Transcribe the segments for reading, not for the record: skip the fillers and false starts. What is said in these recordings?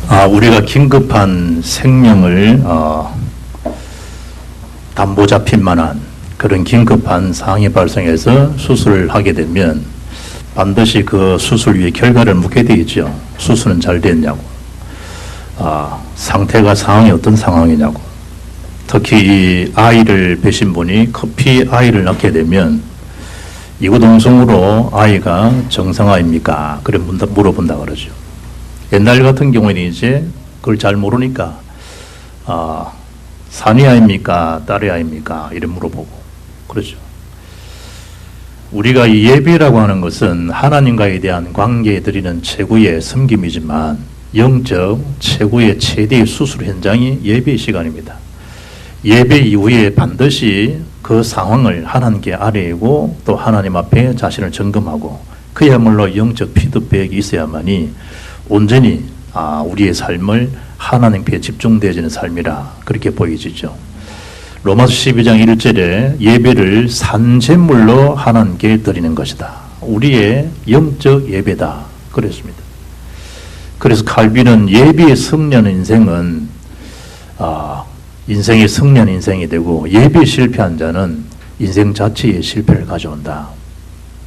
우리가 긴급한 생명을 담보 잡힐 만한 그런 긴급한 상황이 발생해서 수술을 하게 되면 반드시 그 수술 위에 결과를 묻게 되어 있죠. 수술은 잘 됐냐고, 상황이 어떤 상황이냐고. 특히 이 아이를 뵈신 분이 커피 아이를 낳게 되면 이구동성으로 아이가 정상화입니까? 그래 물어본다 그러죠. 옛날 같은 경우에는 이제 그걸 잘 모르니까 산이 아입니까? 딸이 아입니까? 이래 물어보고 그러죠. 우리가 이 예배라고 하는 것은 하나님과에 대한 관계에 드리는 최고의 섬김이지만 영적 최고의 최대의 수술 현장이 예배 시간입니다. 예배 이후에 반드시 그 상황을 하나님께 아뢰고 또 하나님 앞에 자신을 점검하고 그야말로 영적 피드백이 있어야만이 온전히 우리의 삶을 하나님께 집중되어지는 삶이라 그렇게 보여지죠. 로마서 12장 1절에 예배를 산제물로 하나님께 드리는 것이다. 우리의 영적 예배다. 그랬습니다. 그래서 칼빈은 예배의 성년 인생은 인생의 성년 인생이 되고 예배에 실패한 자는 인생 자체의 실패를 가져온다.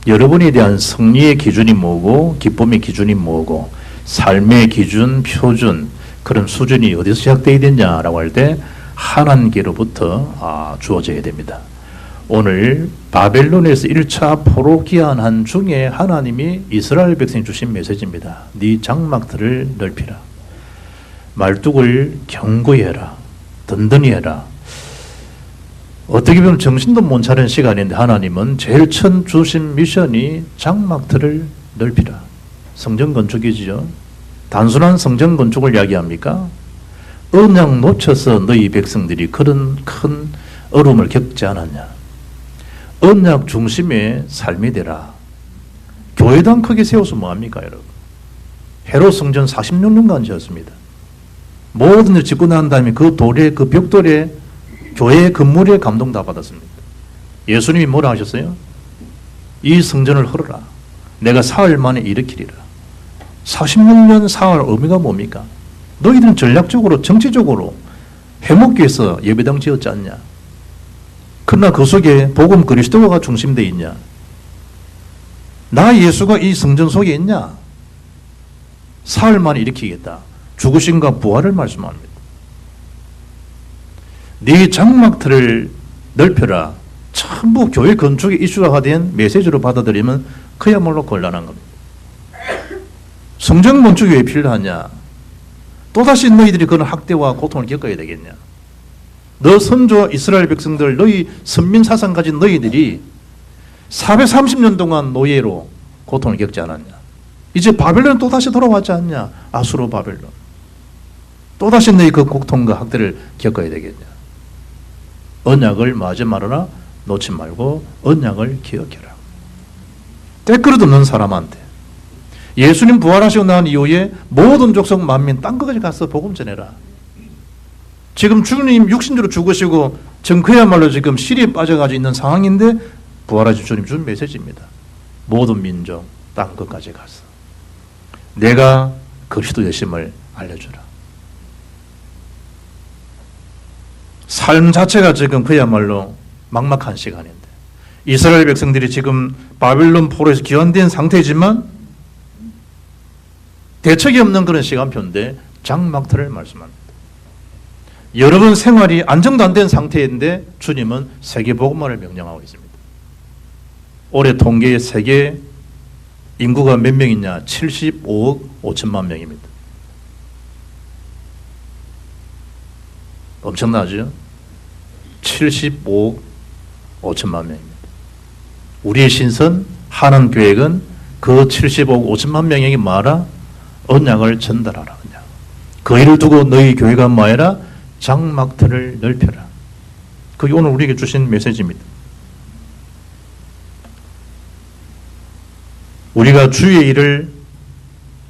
여러분에 대한 승리의 기준이 뭐고 기쁨의 기준이 뭐고 삶의 기준, 표준, 그런 수준이 어디서 시작되어야 되냐라고 할 때 하나님께로부터 주어져야 됩니다. 오늘 바벨론에서 1차 포로 귀환한 중에 하나님이 이스라엘 백성이 주신 메시지입니다. 네 장막들을 넓히라. 말뚝을 견고히 해라. 든든히 해라. 어떻게 보면 정신도 못 차리는 시간인데 하나님은 제일 첫 주신 미션이 장막들을 넓히라. 성전 건축이지요. 단순한 성전 건축을 이야기합니까? 언약 놓쳐서 너희 백성들이 그런 큰 어려움을 겪지 않았냐. 언약 중심의 삶이 되라. 교회당 크게 세워서 뭐합니까 여러분? 헤롯 성전 46년간 지었습니다. 모든 일 짓고 난 다음에 그 돌에 그 벽돌에 교회 건물에 감동 다 받았습니다. 예수님이 뭐라 하셨어요? 이 성전을 헐어라. 내가 사흘 만에 일으키리라. 46년 사흘 의미가 뭡니까? 너희들은 전략적으로 정치적으로 해먹기 위해서 예배당 지었지 않냐? 그러나 그 속에 복음 그리스도가 중심되어 있냐? 나 예수가 이 성전 속에 있냐? 사흘 만에 일으키겠다. 죽으심과 부활을 말씀합니다. 네 장막틀을 넓혀라. 전부 교회 건축의 이슈가 된 메시지로 받아들이면 그야말로 곤란한 겁니다. 성전 건축이 왜 필요하냐? 또다시 너희들이 그런 학대와 고통을 겪어야 되겠냐? 너 선조 이스라엘 백성들, 너희 선민 사상 가진 너희들이 430년 동안 노예로 고통을 겪지 않았냐? 이제 바벨론 또다시 돌아왔지 않냐? 아수르 바벨론. 또다시 너희 그 고통과 학대를 겪어야 되겠냐? 언약을 마지 말아라. 놓지 말고 언약을 기억해라. 때그릇 없는 사람한테 예수님 부활하시고 난 이후에 모든 족속 만민 땅끝까지 가서 복음 전해라. 지금 주님 육신으로 죽으시고 지금 그야말로 지금 시리에 빠져가지고 있는 상황인데 부활하신 주님 준 메시지입니다. 모든 민족 땅끝까지 가서 내가 그리스도 되심을 알려주라. 삶 자체가 지금 그야말로 막막한 시간인데 이스라엘 백성들이 지금 바벨론 포로에서 귀환된 상태이지만 대책이 없는 그런 시간표인데 장막틀을 말씀합니다. 여러분 생활이 안정도 안 된 상태인데 주님은 세계복음화를 명령하고 있습니다. 올해 통계에 세계 인구가 몇 명이냐? 75억 5천만 명입니다. 엄청나죠? 75억 5천만 명입니다. 우리의 신선 하나님교회는 그 75억 5천만 명에게 뭐하라? 언약을 전달하라. 그 일을 두고 너희 교회가 뭐해라? 장막틀을 넓혀라. 그게 오늘 우리에게 주신 메시지입니다. 우리가 주의 일을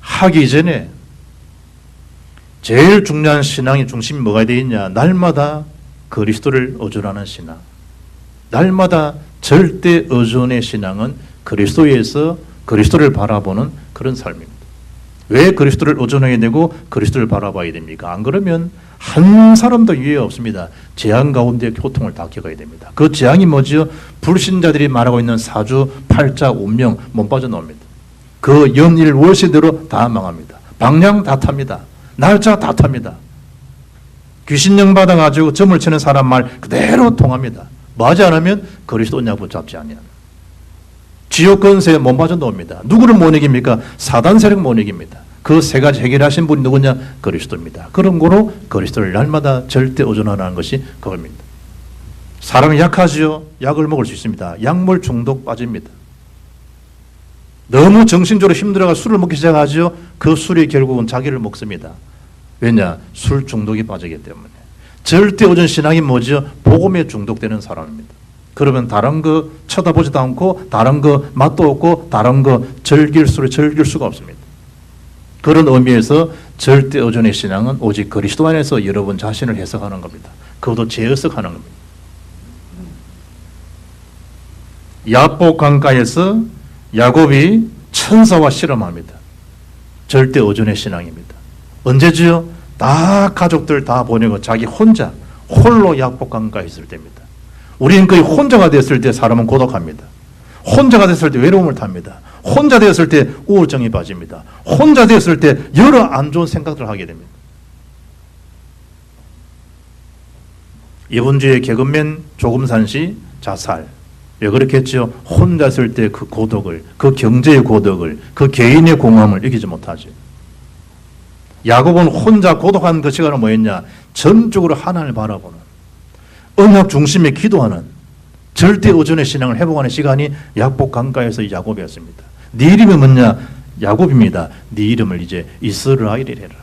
하기 전에 제일 중요한 신앙의 중심이 뭐가 되어 있냐? 날마다 그리스도를 의존하는 신앙. 날마다 절대 의존의 신앙은 그리스도에서 그리스도를 바라보는 그런 삶입니다. 왜 그리스도를 의존하게 되고 그리스도를 바라봐야 됩니까? 안 그러면 한 사람도 유해 없습니다. 재앙 가운데 고통을 다 겪어야 됩니다. 그 재앙이 뭐지요? 불신자들이 말하고 있는 사주, 팔자, 운명 못 빠져나옵니다. 그 연일 월시대로 다 망합니다. 방향 다 탑니다. 날짜 다 탑니다. 귀신령 받아가지고 점을 치는 사람 말 그대로 통합니다. 맞지 않으면 그리스도 언약 붙잡지 아니하면 지옥 권세 못 빠져나옵니다. 누구를 못 이깁니까? 사단 세력 못 이깁니다. 그 세 가지 해결하신 분이 누구냐? 그리스도입니다. 그런 거로 그리스도를 날마다 절대 의존하라는 것이 그겁니다. 사람이 약하지요. 약을 먹을 수 있습니다. 약물 중독 빠집니다. 너무 정신적으로 힘들어가 술을 먹기 시작하지요. 그 술이 결국은 자기를 먹습니다. 왜냐? 술 중독이 빠지기 때문에. 절대 의존 신앙이 뭐죠? 복음에 중독되는 사람입니다. 그러면 다른 거 쳐다보지도 않고 다른 거 맛도 없고 다른 거 즐길 수가 없습니다. 그런 의미에서 절대 의존의 신앙은 오직 그리스도 안에서 여러분 자신을 해석하는 겁니다. 그것도 재해석하는 겁니다. 야복 강가에서 야곱이 천사와 실험합니다. 절대 의존의 신앙입니다. 언제지요? 다 가족들 다 보내고 자기 혼자 홀로 야복 강가에 있을 때입니다. 우리는 거의 혼자가 됐을 때 사람은 고독합니다. 혼자가 됐을 때 외로움을 탑니다. 혼자 되었을 때 우울증이 빠집니다. 혼자 되었을 때 여러 안 좋은 생각들을 하게 됩니다. 이번 주에 개그맨 조금산 씨 자살. 왜 그렇겠죠? 혼자 있을 때 그 고독을, 그 경제의 고독을, 그 개인의 공허함을 이기지 못하죠. 야곱은 혼자 고독한 그 시간은 뭐였냐? 전적으로 하나님을 바라보는 언약 중심에 기도하는 절대 의존의 신앙을 회복하는 시간이 야복 강가에서 야곱이었습니다. 네 이름이 뭐냐? 야곱입니다. 네 이름을 이제 이스라엘이라 해라.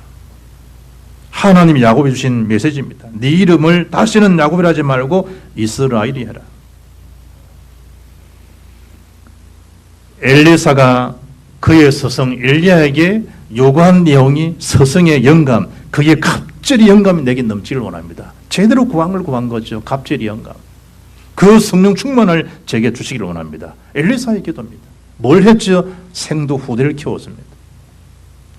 하나님이 야곱이 주신 메시지입니다. 네 이름을 다시는 야곱이라 하지 말고 이스라엘이 해라. 엘리사가 그의 스승 엘리야에게 요구한 내용이 스승의 영감, 그게 갑절이 영감이 내게 넘치기를 원합니다. 제대로 구한 거죠. 갑절이 영감. 그 성령 충만을 제게 주시기를 원합니다. 엘리사의 기도입니다. 뭘 했죠? 생도 후대를 키웠습니다.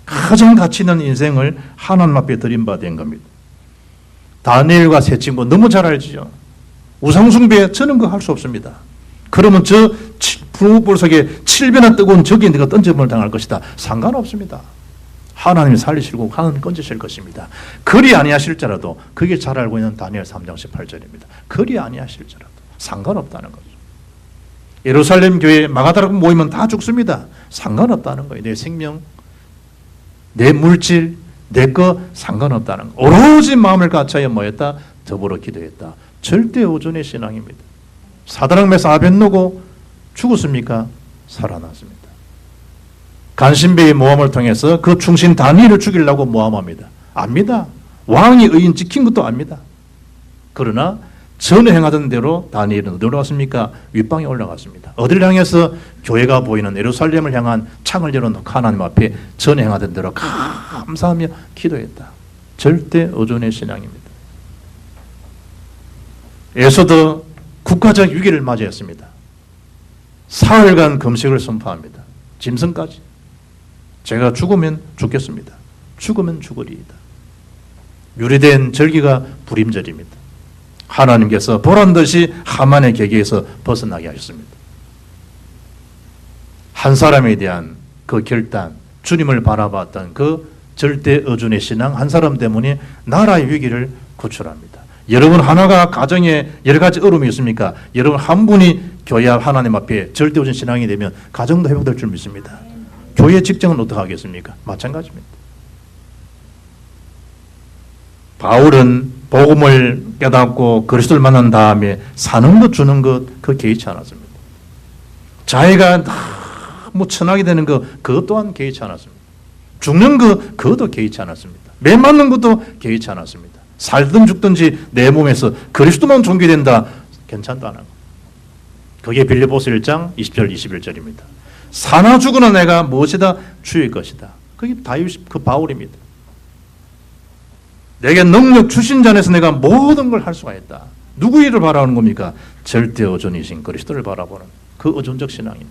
가장 가치 있는 인생을 하나님 앞에 드린 바 된 겁니다. 다니엘과 세 친구 너무 잘 알지요. 우상숭배 저는 그거 할 수 없습니다. 그러면 저 불 속에 7배나 뜨거운 적이 내가 던져볼 당할 것이다. 상관없습니다. 하나님이 살리시고 하나님 건지실 것입니다. 그리 아니하실지라도 그게 잘 알고 있는 다니엘 3장 18절입니다. 그리 아니하실지라도 상관없다는 거죠. 예루살렘 교회 마가다락 모이면 다 죽습니다. 상관없다는 거예요. 내 생명, 내 물질, 내 거 상관없다는 거. 오로지 마음을 갖춰야 뭐였다? 더불어 기도했다. 절대 의존의 신앙입니다. 사드락 메사 아벳노고 죽었습니까? 살아났습니다. 간신배의 모함을 통해서 그 충신 다니엘을 죽이려고 모함합니다. 압니다. 왕이 의인 지킨 것도 압니다. 그러나 전에 행하던 대로 다니엘은 어디로 갔습니까? 윗방에 올라갔습니다. 어디를 향해서? 교회가 보이는 예루살렘을 향한 창을 열어놓고 하나님 앞에 전에 행하던 대로 감사하며 기도했다. 절대 의존의 신앙입니다. 에서도 국가적 위기를 맞이했습니다. 사흘간 금식을 선포합니다. 짐승까지. 제가 죽으면 죽겠습니다. 죽으면 죽으리이다. 유리된 절기가 불임절입니다. 하나님께서 보란듯이 하만의 계계에서 벗어나게 하셨습니다. 한 사람에 대한 그 결단, 주님을 바라봤던 그 절대 의존의 신앙 한 사람 때문에 나라의 위기를 구출합니다. 여러분 하나가 가정에 여러 가지 어려움이 있습니까? 여러분 한 분이 교회 하나님 앞에 절대 의존 신앙이 되면 가정도 회복될 줄 믿습니다. 교회 직장은 어떻게 하겠습니까? 마찬가지입니다. 바울은 복음을 깨닫고 그리스도를 만난 다음에 사는 것 주는 것 그 개의치 않았습니다. 자기가 너무 천하게 되는 것 그것 또한 개의치 않았습니다. 죽는 것 그것도 개의치 않았습니다. 매 맞는 것도 개의치 않았습니다. 살든 죽든지 내 몸에서 그리스도만 존귀된다 괜찮다는 것. 그게 빌립보서 1장 20절 21절입니다. 사나 죽으나 내가 무엇이다? 주의 것이다. 그게 다윗 그 바울입니다. 내게 능력 주신 자에서 내가 모든 걸 할 수가 있다. 누구 일을 바라보는 겁니까? 절대 의존이신 그리스도를 바라보는 그 의존적 신앙입니다.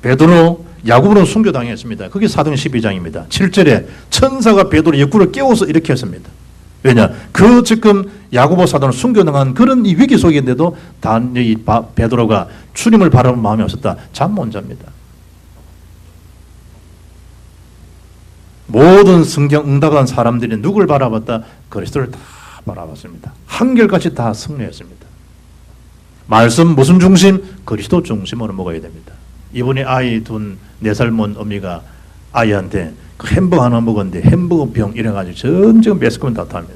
베드로 야곱으로 순교당했습니다. 그게 사도행 12장입니다. 7절에 천사가 베드로 옆구리를 깨워서 이렇게 했습니다. 왜냐? 그 지금 야고보 사도는 순교당한 그런 이 위기 속인데도 이 베드로가 주님을 바라본 마음이 없었다. 잠 못 잡니다. 모든 성경 응답한 사람들이 누굴 바라봤다? 그리스도를 다 바라봤습니다. 한결같이 다 승리했습니다. 말씀 무슨 중심? 그리스도 중심으로 먹어야 됩니다. 이번에 아이 둔 4살 먹은 어미가 아이한테 그 햄버거 하나 먹었는데 햄버거 병 이래가지고 전쟁 매스컴을 다 탑니다.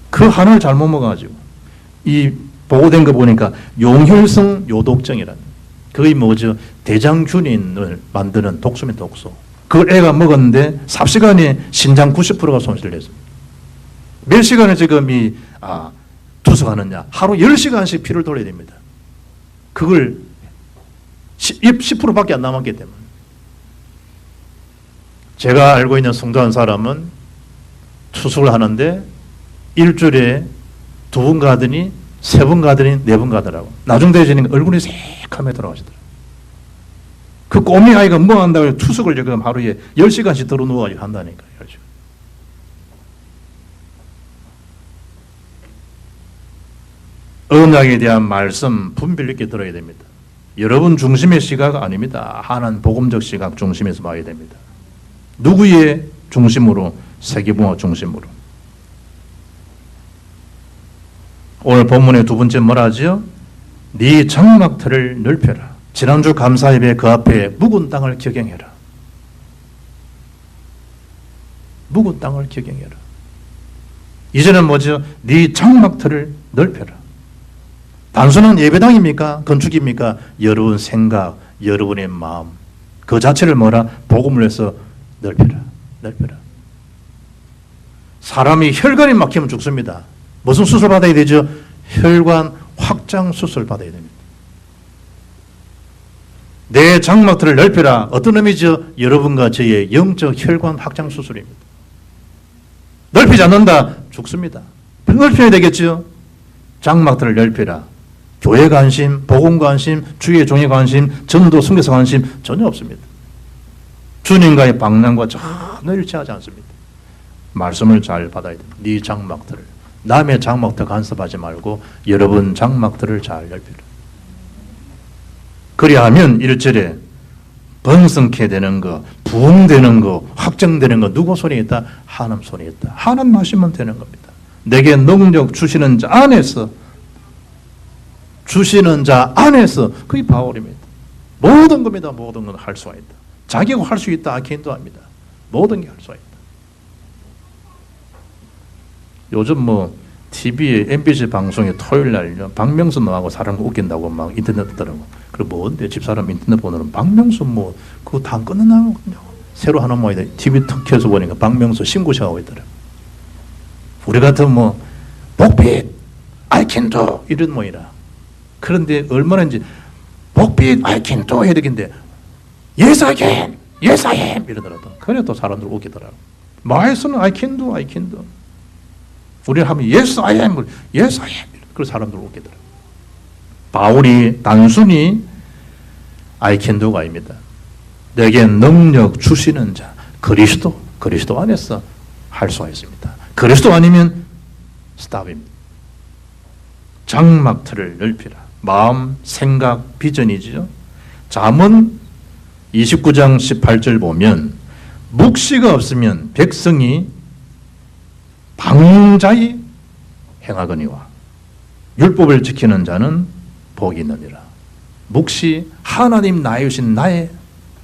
그 하나를 잘못 먹어가지고 이 보고된 거 보니까 용혈성 요독증이라는 그게 뭐죠? 대장균인을 만드는 독소입니다. 독소. 그걸 애가 먹었는데 삽시간에 신장 90%가 손실됐습니다. 몇 시간을 지금 투석하느냐? 하루 10시간씩 피를 돌려야 됩니다. 그걸 10%밖에 안 남았기 때문에. 제가 알고 있는 성도한 사람은 투석을 하는데 일주일에 2번 가더니 3번 가더니 4번 가더라고. 나중 되지니까 얼굴이 새카매 돌아가시더라고. 그 꼬미 아이가 뭐 한다고 투석을 지금 하루에 10시간씩 들어 누워가지고 한다니까요. 언약에 대한 말씀 분별 있게 들어야 됩니다. 여러분 중심의 시각 아닙니다. 하나님 복음적 시각 중심에서 봐야 됩니다. 누구의 중심으로? 세계붕어 중심으로. 오늘 본문의 2번째 뭐라 하죠? 네 장막틀을 넓혀라. 지난주 감사 예배 그 앞에 묵은 땅을 경영해라. 묵은 땅을 경영해라. 이제는 뭐죠? 네 장막틀을 넓혀라. 단순한 예배당입니까? 건축입니까? 여러분 생각, 여러분의 마음 그 자체를 뭐라? 복음을 해서 넓혀라. 넓혀라. 사람이 혈관이 막히면 죽습니다. 무슨 수술 받아야 되죠? 혈관 확장 수술 받아야 됩니다. 내 장막틀을 넓혀라. 어떤 의미죠? 여러분과 저의 영적 혈관 확장 수술입니다. 넓히지 않는다. 죽습니다. 넓혀야 되겠죠? 장막틀을 넓혀라. 교회 관심, 복음 관심, 주의 종의 관심, 전도 선교사 관심 전혀 없습니다. 주님과의 방랑과 전혀 일치하지 않습니다. 말씀을 잘 받아야 됩니다. 네 장막틀을. 남의 장막틀 간섭하지 말고 여러분 장막틀을 잘 넓혀라. 그리하면 1절에 번성케 되는 거, 부흥되는 거, 확정되는 거 누구 손에 있다? 하나님 손에 있다. 하나님 하시면 되는 겁니다. 내게 능력 주시는 자 안에서 그게 바울입니다. 모든 겁니다. 모든 건 할 수가 있다. 자기가 할 수 있다. 아켄도 합니다. 모든 게 할 수가 있다. 요즘 TV에 MBC 방송에 토요일 날 박명수 나하고 사람 웃긴다고 막 인터넷 뜨더라고. 그리고 뭔데 집사람 인터넷 보는 박명수 그거 다 끊어나고 새로 하나 모이다. TV 턱 켜서 보니까 박명수 신고식하고 있더라고. 우리 같은 복빛 I can do 이런 모이라. 그런데 얼마나 이제 복빛 I can do 해야 되겠는데 yes I can, yes I am 이러더라도 그래 또 사람들 웃기더라고. 말에서는 I can do, I can do. 우리는 하면 yes I am, yes I am 그래서 사람들 웃기더라고. 바울이 단순히 I can do가 아닙니다. 내게 능력 주시는 자 그리스도 안에서 할 수가 있습니다. 그리스도 아니면 스탑입니다. 장막틀을 넓히라. 마음, 생각, 비전이죠. 잠언 29장 18절 보면 묵시가 없으면 백성이 방자히 행하거니와 율법을 지키는 자는 복이 있느니라. 묵시 하나님 나에 주신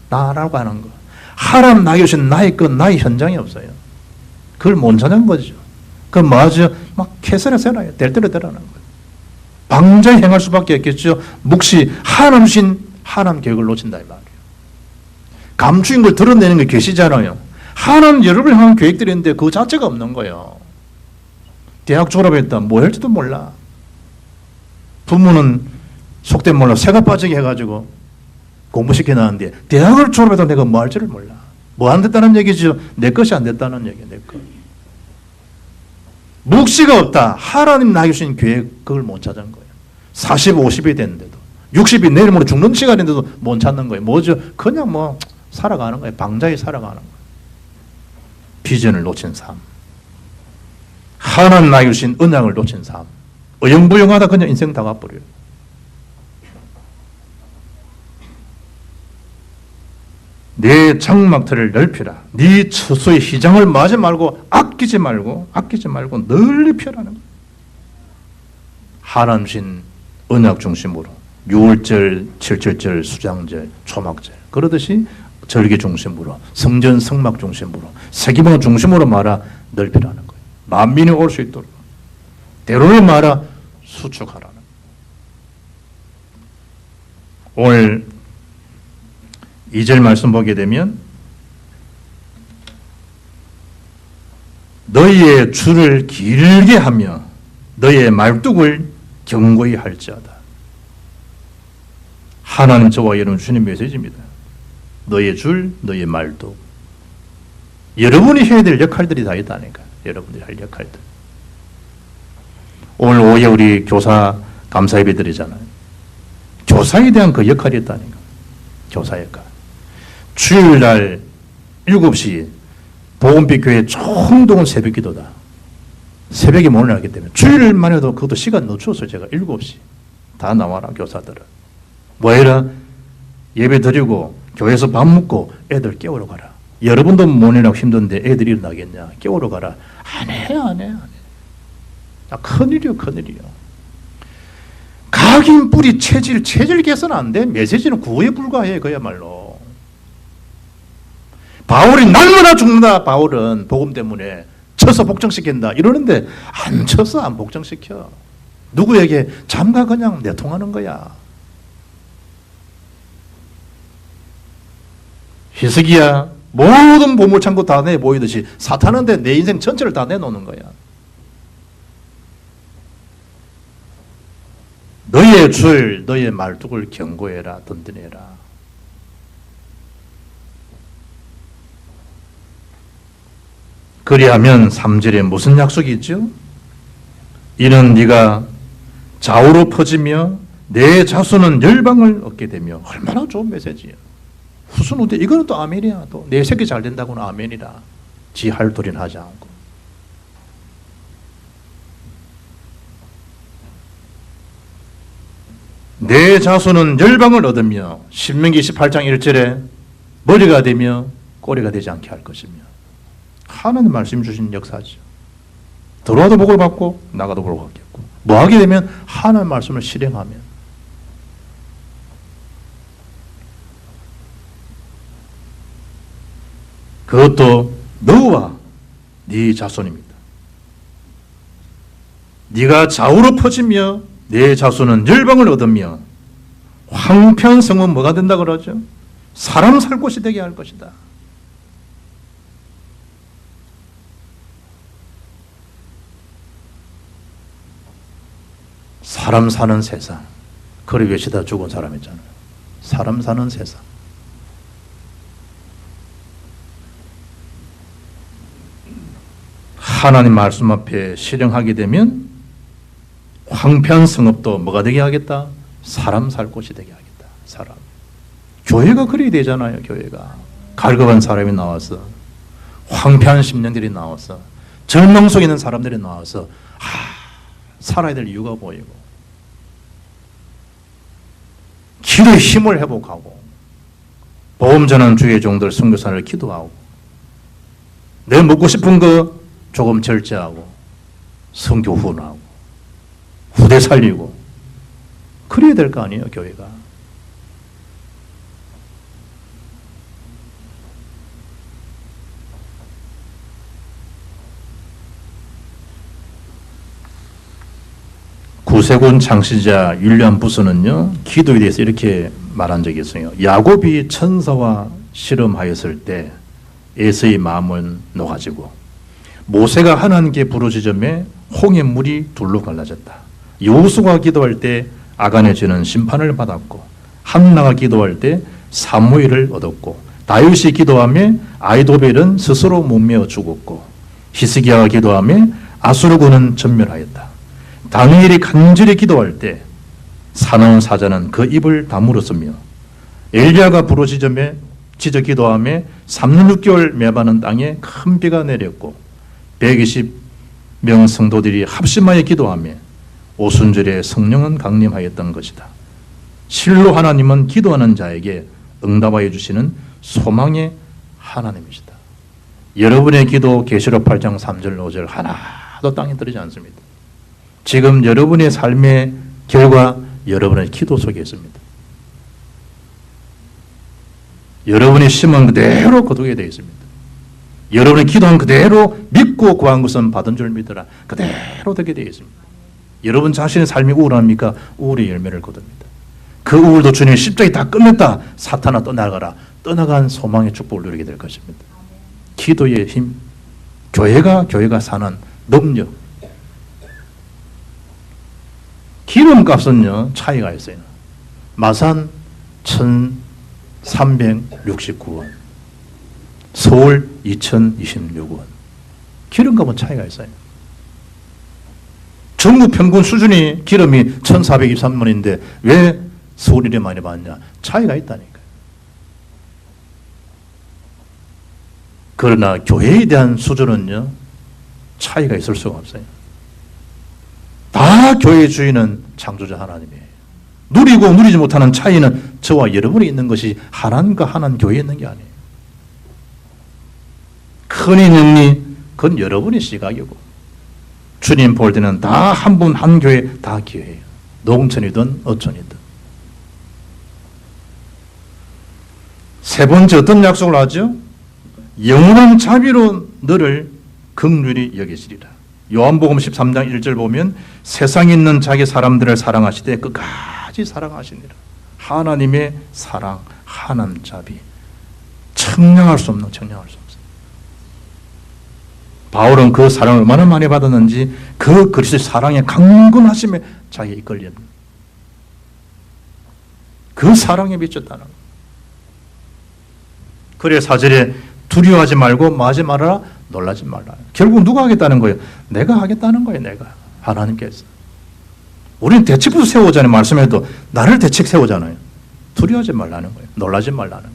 나라고 하는 거. 하나님 나에 주신 나의 것, 나의 현장이 없어요. 그걸 못 찾은 거죠. 그건 뭐하죠? 막 캐서나 세나요. 될 대로 되라는 거예요. 방자히 행할 수밖에 없겠죠. 묵시 하나님 주신 하나님 계획을 놓친다 이 말이에요. 감추인 걸 드러내는 게 계시잖아요. 하나님 여러분을 향한 계획들이 있는데 그 자체가 없는 거예요. 대학 졸업했다. 뭐 할지도 몰라. 부모는 속된 몰라 새가 빠지게 해가지고 공부시켜놨는데 대학을 졸업해도 내가 뭐 할지를 몰라. 뭐 안 됐다는 얘기죠. 내 것이 안 됐다는 얘기야. 내 것. 묵시가 없다. 하나님 나에게 주신 계획 그걸 못 찾은 거예요. 40, 50이 됐는데도 60이 내일 모레 죽는 시간인데도 못 찾는 거예요. 뭐죠? 그냥 뭐 살아가는 거예요. 방자히 살아가는 거예요. 비전을 놓친 삶. 하나님 나에게 주신 언약을 놓친 삶. 어영부영하다 그냥 인생 다 가버려요. 내 장막틀을 넓히라. 네 처소의 희장을 마지 말고 아끼지 말고 널리 펴라는 거예요. 하나님 신 언약 중심으로 6월절, 7절절, 수장절, 초막절 그러듯이 절기 중심으로 성전 성막 중심으로 세기봉 중심으로 말아 넓히라는 거예요. 만민이 올 수 있도록 대로를 말아 수축하라는 거예요. 오늘 2절 말씀 보게 되면 너희의 줄을 길게 하며 너희의 말뚝을 견고히 할지어다. 하나님 저와 여러분 주님 메시지입니다. 너희의 줄, 너희의 말뚝. 여러분이 해야 될 역할들이 다 있다니까. 여러분들이 할 역할들. 오늘 오후에 우리 교사 감사 예배 드리잖아요. 교사에 대한 그 역할이 있다니까. 교사 역할. 주일날 7시 보건빛 교회 총동은 새벽 기도다. 새벽에 문을 열기 때문에 주일만 해도 그것도 시간 늦췄어요. 제가 7시 다 나와라 교사들은. 뭐해라? 예배 드리고 교회에서 밥 먹고 애들 깨우러 가라. 여러분도 모니라고 힘든데 애들이 일어나겠냐? 깨우러 가라. 안 해. 큰일이요. 각인 뿌리 체질 개선 안 돼. 메시지는 구호에 불과해. 그야말로. 바울이 날마다 죽는다. 바울은 복음 때문에 쳐서 복종시킨다 이러는데 안 쳐서 안 복종시켜. 누구에게? 잠가 그냥 내통하는 거야. 히스기야 모든 보물창고 다 내보이듯이 사탄한테 내 인생 전체를 다 내놓는 거야. 너희의 줄, 너희의 말뚝을 견고해라, 든든해라. 그리하면 3절에 무슨 약속이 있죠? 이는 네가 좌우로 퍼지며 내 자손은 열방을 얻게 되며. 얼마나 좋은 메시지야. 후순 후대 이거는 또 아멘이야. 또 내 새끼 잘 된다고는 아멘이라. 지 할 도리는 하지 않고. 내 자손은 열방을 얻으며 신명기 18장 1절에 머리가 되며 꼬리가 되지 않게 할 것이며. 하나님 말씀 주신 역사죠. 들어와도 복을 받고 나가도 복을 받겠고. 뭐 하게 되면 하나님 말씀을 실행하면. 그것도 너와 네 자손입니다. 네가 좌우로 퍼지며 내 자손은 열방을 얻으며 황폐한 성은 뭐가 된다 그러죠? 사람 살 곳이 되게 할 것이다. 사람 사는 세상. 그리 외치다 죽은 사람 있잖아요. 사람 사는 세상. 하나님 말씀 앞에 실행하게 되면 황폐한 성읍도 뭐가 되게 하겠다? 사람 살 곳이 되게 하겠다. 사람. 교회가 그래야 되잖아요. 교회가. 갈급한 사람이 나와서 황폐한 심령들이 나와서 절망 속에 있는 사람들이 나와서 살아야 될 이유가 보이고 기도의 힘을 회복하고 복음 전하는 주의 종들 선교사를 기도하고 내 먹고 싶은 거 조금 절제하고 선교 후원하고 후대 살리고 그래야 될 거 아니에요. 교회가. 구세군 창시자 율리안 부스는요, 기도에 대해서 이렇게 말한 적이 있어요. 야곱이 천사와 실험하였을 때 에서의 마음은 녹아지고 모세가 하나님께 부르짖음에 홍해 물이 둘로 갈라졌다. 여호수아가 기도할 때 아간에 지는 심판을 받았고 한나가 기도할 때 사무엘을 얻었고 다윗이 기도하며 아이도벨은 스스로 목매어 죽었고 히스기야가 기도하며 아수르군은 전멸하였다. 다니엘이 간절히 기도할 때 사나운 사자는 그 입을 다물었으며 엘리야가 부르짖음에 지저 기도함에 3년 6개월 메마른 땅에 큰 비가 내렸고 120명 성도들이 합심하여 기도하며 오순절에 성령은 강림하였던 것이다. 실로 하나님은 기도하는 자에게 응답하여 주시는 소망의 하나님이시다. 여러분의 기도 계시록 8장 3절 5절 하나도 땅에 들어지 않습니다. 지금 여러분의 삶의 결과 여러분의 기도 속에 있습니다. 여러분이 심은 그대로 거두게 되어 있습니다. 여러분이 기도한 그대로 믿고 구한 것은 받은 줄 믿으라. 그대로 되게 되어 있습니다. 여러분 자신의 삶이 우울합니까? 우울의 열매를 거둡니다. 그 우울도 주님이 십자가에 다 끝냈다. 사탄아 떠나가라. 떠나간 소망의 축복을 누리게 될 것입니다. 기도의 힘, 교회가 사는 능력. 기름값은요 차이가 있어요. 마산 1,369원, 서울 2,026원. 기름값은 차이가 있어요. 전국 평균 수준이 기름이 1,423원인데 왜 서울이 이렇게 많이 받냐? 차이가 있다니까요. 그러나 교회에 대한 수준은요 차이가 있을 수가 없어요. 다 교회의 주인은 창조자 하나님이에요. 누리고 누리지 못하는 차이는 저와 여러분이 있는 것이 하나님과 하나님 교회에 있는 게 아니에요. 큰이 능리 그건 여러분의 시각이고 주님 볼 때는 다 한 분 한 교회 다 기회예요. 농촌이든 어촌이든. 세 번째 어떤 약속을 하죠? 영원한 자비로 너를 긍휼히 여기시리라. 요한복음 13장 1절 보면 세상에 있는 자기 사람들을 사랑하시되 끝까지 사랑하시니라. 하나님의 사랑, 하나님 자비. 청량할 수 없는 청량할 수 없어요. 바울은 그 사랑을 얼마나 많이 받았는지 그 그리스도의 사랑의 강건하심에 자기가 이끌렸는 그 사랑에 미쳤다는 거예요. 그래 4절에 두려워하지 말고 마지 말아라 놀라지 말라. 결국 누가 하겠다는 거예요? 내가 하겠다는 거예요. 내가. 하나님께서. 우리는 대책부터 세우잖아요. 말씀해도 나를 대책 세우잖아요. 두려워하지 말라는 거예요. 놀라지 말라는 거예요.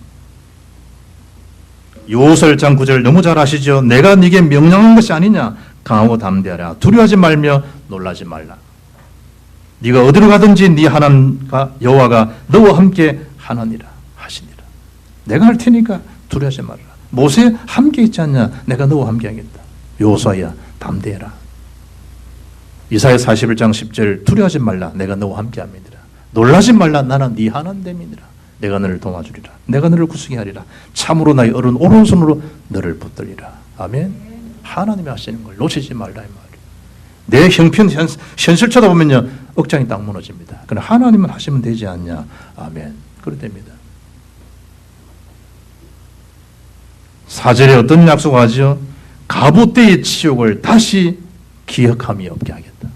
요설장 9절 너무 잘 아시죠? 내가 네게 명령한 것이 아니냐? 강하고 담대하라. 두려워하지 말며 놀라지 말라. 네가 어디로 가든지 네 하나님과 여호와가 너와 함께 하느니라 하시니라. 내가 할 테니까 두려워하지 말라. 모세 함께 있지 않냐? 내가 너와 함께 하겠다. 여호수아야 담대해라. 이사야 41장 10절 두려워하지 말라. 내가 너와 함께 합니다. 놀라지 말라. 나는 네 하나님이니라. 내가 너를 도와주리라. 내가 너를 구속히 하리라. 참으로 나의 어른 오른손으로 너를 붙들리라. 아멘. 하나님이 하시는 걸 놓치지 말라 이 말이에요. 내 형편 현실 쳐다보면요 억장이 딱 무너집니다. 그러나 하나님은 하시면 되지 않냐. 아멘. 그래 됩니다. 4절에 어떤 약속을 하죠? 갑옷 때의 치욕을 다시 기억함이 없게 하겠다.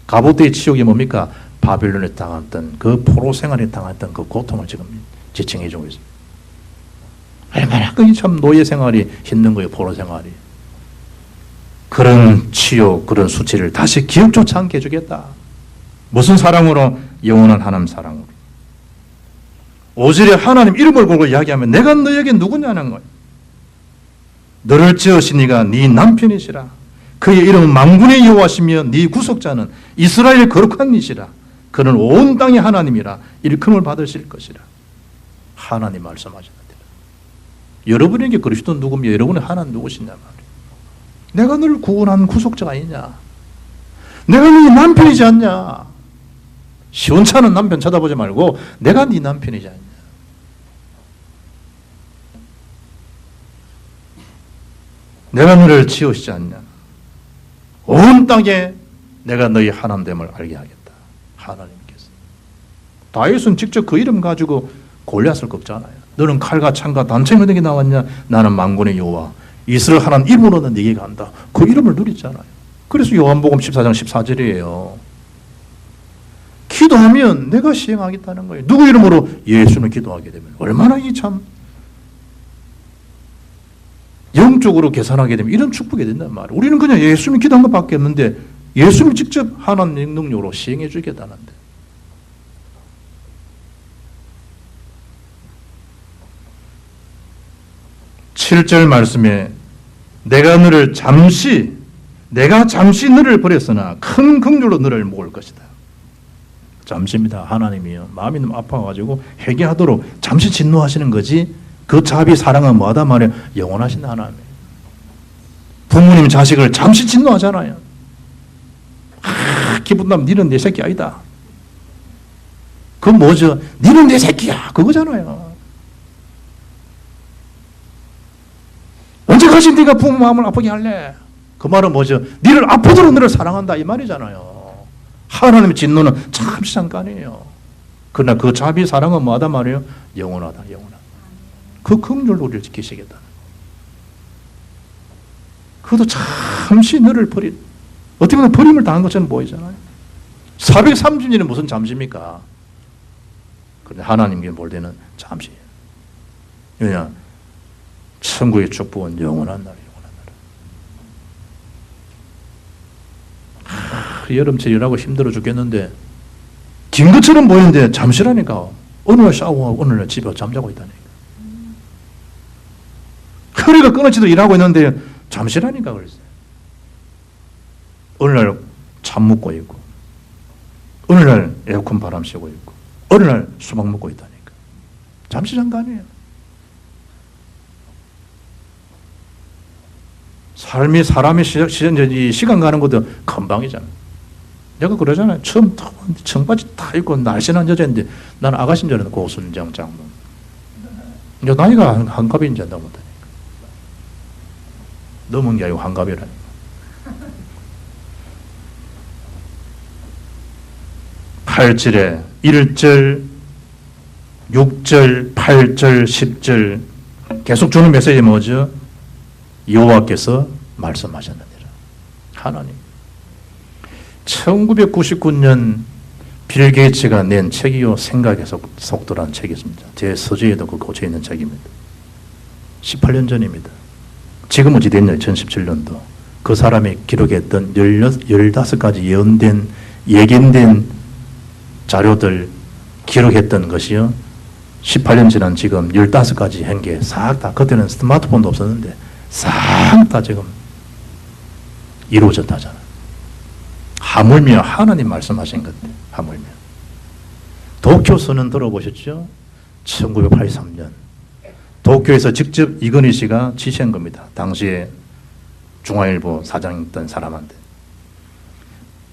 갑옷 때의 치욕이 뭡니까? 바벨론에 당했던 그 포로 생활에 당했던 그 고통을 지금 지칭해 주고 있습니다. 얼마나 그 참 노예 생활이 힘든 거예요. 포로 생활이. 그런 치욕, 그런 수치를 다시 기억조차 않게 해주겠다. 무슨 사랑으로? 영원한 하나님 사랑으로. 5절에 하나님 이름을 걸고 이야기하면 내가 너에게 누구냐는 거예요. 너를 지으신 이가 네 남편이시라. 그의 이름은 만군의 여호와시며 네 구속자는 이스라엘 거룩한 이시라. 그는 온 땅의 하나님이라 일컬음을 받으실 것이라. 하나님 말씀하셨는데 여러분에게 그리스도 누구며 여러분의 하나님 누구시냐 말이에요. 내가 너를 구원한 구속자가 아니냐. 내가 네 남편이지 않냐. 시원찮은 남편 쳐다보지 말고 내가 네 남편이지 않냐. 내가 너를 지으시지 않냐. 온 땅에 내가 너희 하나님됨을 알게 하겠다. 하나님께서. 다윗은 직접 그 이름 가지고 골리앗을 꺾잖아요. 너는 칼과 창과 단창이 어디게 나왔냐. 나는 만군의 여호와 이스라엘 하나님 이름으로는 네게 간다. 그 이름을 누리잖아요. 그래서 요한복음 14장 14절이에요. 기도하면 내가 시행하겠다는 거예요. 누구 이름으로? 예수는 기도하게 되면 얼마나 이 참 영적으로 계산하게 되면 이런 축복이 된단 말이에요. 우리는 그냥 예수님 기도한 것밖에 없는데 예수님 직접 하나님 능력으로 시행해 주겠다는데 7절 말씀에 내가 잠시 너를 버렸으나 큰 긍휼로 너를 모을 것이다. 잠시입니다. 하나님이요. 마음이 너무 아파가지고 회개하도록 잠시 진노하시는 거지. 그 자비 사랑은 뭐하다 말이야? 영원하신 하나님. 부모님 자식을 잠시 진노하잖아요. 기분 나면 니는 내 새끼 아니다. 그건 뭐죠? 니는 내 새끼야. 그거잖아요. 언제까지 네가 부모 마음을 아프게 할래? 그 말은 뭐죠? 니를 아프도록 너를 사랑한다 이 말이잖아요. 하나님의 진노는 잠시 잠깐이에요. 그러나 그 자비 사랑은 뭐하다 말이에요? 영원하다. 영원하다. 그 긍휼로 우리를 지키시겠다. 그것도 잠시 너를 어떻게 보면 버림을 당한 것처럼 보이잖아요. 430년이 무슨 잠시입니까? 그런데 하나님께 볼 때는 잠시예요. 왜냐? 천국의 축복은 영원한 날이에요. 여름철 일하고 힘들어 죽겠는데 긴 것처럼 보이는데 잠시라니까. 어느 날 샤워하고 어느 날 집에 잠자고 있다니까. 허리가 끊어지도 일하고 있는데 잠시라니까 그랬어요. 어느 날 잠 먹고 있고 어느 날 에어컨 바람 쐬고 있고 어느 날 수박 먹고 있다니까. 잠시 잠깐이에요. 사람의 시간 가는 것도 금방이잖아요. 내가 그러잖아요. 처음 청바지 다 입고 날씬한 여자인데 나는 아가씨인 줄 알았는데 고순정 장군. 이제 나이가 한갑이 이제 넘었다니까. 넘은 게 아니고 한갑이라니까. 8절에 1절, 6절, 8절, 10절 계속 주는 메시지 뭐죠? 여호와께서 말씀하셨느니라. 하나님. 1999년 빌 게이츠가 낸 책이요 생각의 속도라는 책이 있습니다. 제 서재에도 그 고쳐 있는 책입니다. 18년 전입니다. 지금 어찌 됐냐? 2017년도. 그 사람이 기록했던 15가지 예견된 자료들 기록했던 것이요. 18년 지난 지금 15가지 한 게 싹 다, 그때는 스마트폰도 없었는데 싹 다 지금 이루어졌다잖아. 하물며 하나님 말씀하신 건데, 하물며. 도쿄서는 들어보셨죠? 1983년. 도쿄에서 직접 이건희 씨가 지시한 겁니다. 당시에 중앙일보 사장이었던 사람한테.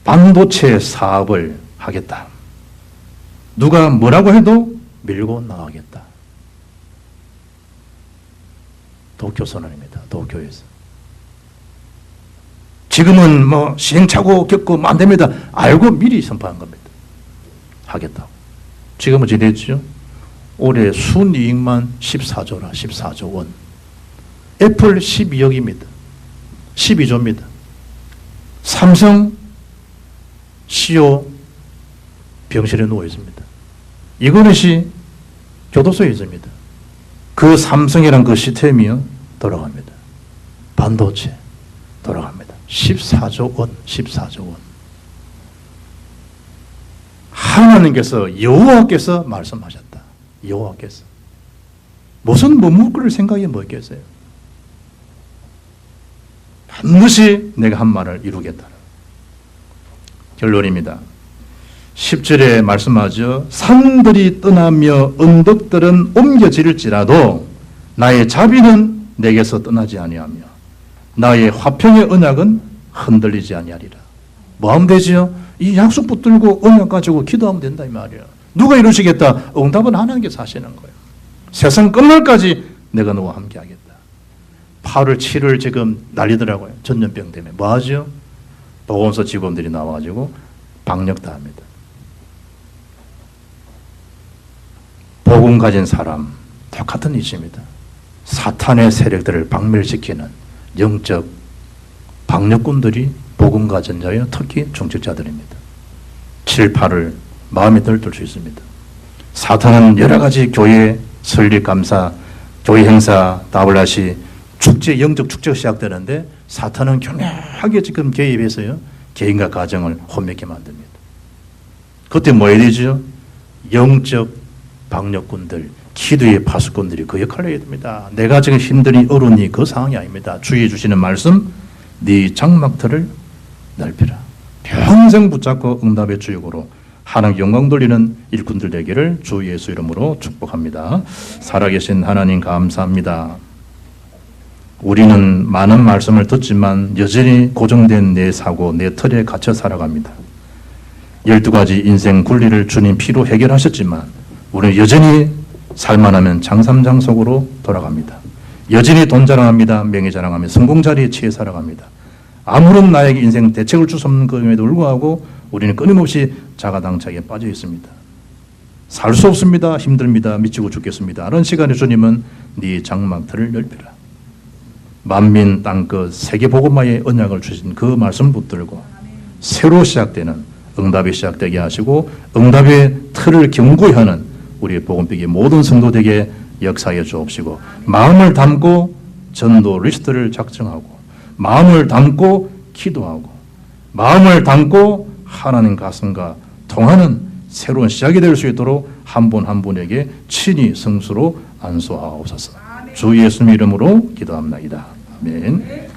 반도체 사업을 하겠다. 누가 뭐라고 해도 밀고 나가겠다. 도쿄선언입니다. 도쿄에서. 지금은 뭐 시행착오 겪고 안 됩니다. 알고 미리 선포한 겁니다. 하겠다고. 지금은 어찌 됐죠? 올해 순이익만 14조라, 14조 원. 애플 12억입니다. 12조입니다. 삼성 CEO 병실에 누워 있습니다. 이건희 씨 교도소에 있습니다. 그 삼성이란 그 시스템이요 돌아갑니다. 반도체 돌아갑니다. 14조 원, 14조 원. 하나님께서 여호와께서 말씀하셨다. 여호와께서 무슨 머뭇거릴 생각이 뭐겠어요? 반드시 내가 한 말을 이루겠다. 결론입니다. 10절에 말씀하죠. 산들이 떠나며 언덕들은 옮겨질지라도 나의 자비는 내게서 떠나지 아니하며 나의 화평의 언약은 흔들리지 아니하리라. 뭐 하면 되죠? 이 약속 붙들고 언약 가지고 기도하면 된다 이 말이야. 누가 이루시겠다? 응답은 하나님께서 하시는 거예요. 세상 끝날까지 내가 너와 함께 하겠다. 8월 7월 지금 난리더라고요. 전염병 때문에. 뭐 하죠? 보건소 직원들이 나와가지고 방역다 합니다. 복음 가진 사람 똑같은 이치입니다. 사탄의 세력들을 박멸시키는 영적 방역꾼들이 복음 가진 자여 특히 중직자들입니다. 7, 8을 마음에 들들 수 있습니다. 사탄은 여러 가지 교회 설립 감사, 교회 행사, 다블라시 축제, 영적 축제가 시작되는데 사탄은 교묘하게 지금 개입해서요 개인과 가정을 혼맺게 만듭니다. 그때 뭐 해야 되죠? 영적 방역꾼들, 기도의 파수꾼들이 그 역할을 해야 됩니다. 내가 지금 힘드니 어려우니 그 상황이 아닙니다. 주의 주시는 말씀, 네 장막틀을 넓히라. 평생 붙잡고 응답의 주역으로 하나님 영광 돌리는 일꾼들 되기를 주 예수 이름으로 축복합니다. 살아계신 하나님 감사합니다. 우리는 많은 말씀을 듣지만 여전히 고정된 내 사고, 내 틀에 갇혀 살아갑니다. 12가지 인생 굴리를 주님 피로 해결하셨지만 우리는 여전히 살만하면 장삼장 속으로 돌아갑니다. 여전히 돈 자랑합니다. 명예 자랑하며 성공 자리에 취해 살아갑니다. 아무런 나에게 인생 대책을 줄 수 없는 것임에도 불구하고 우리는 끊임없이 자가당착에 빠져 있습니다. 살 수 없습니다. 힘듭니다. 미치고 죽겠습니다. 이런 시간에 주님은 네 장막틀을 넓히라. 만민 땅끝 세계 복음화의 언약을 주신 그 말씀 붙들고 새로 시작되는 응답이 시작되게 하시고 응답의 틀을 견고히 하는 우리의 복음비기 모든 성도들에게 역사해 주옵시고 마음을 담고 전도 리스트를 작성하고 마음을 담고 기도하고 마음을 담고 하나님 가슴과 통하는 새로운 시작이 될 수 있도록 한 분 한 분에게 친히 성수로 안수하옵소서. 주 예수님 이름으로 기도합니다. 아멘.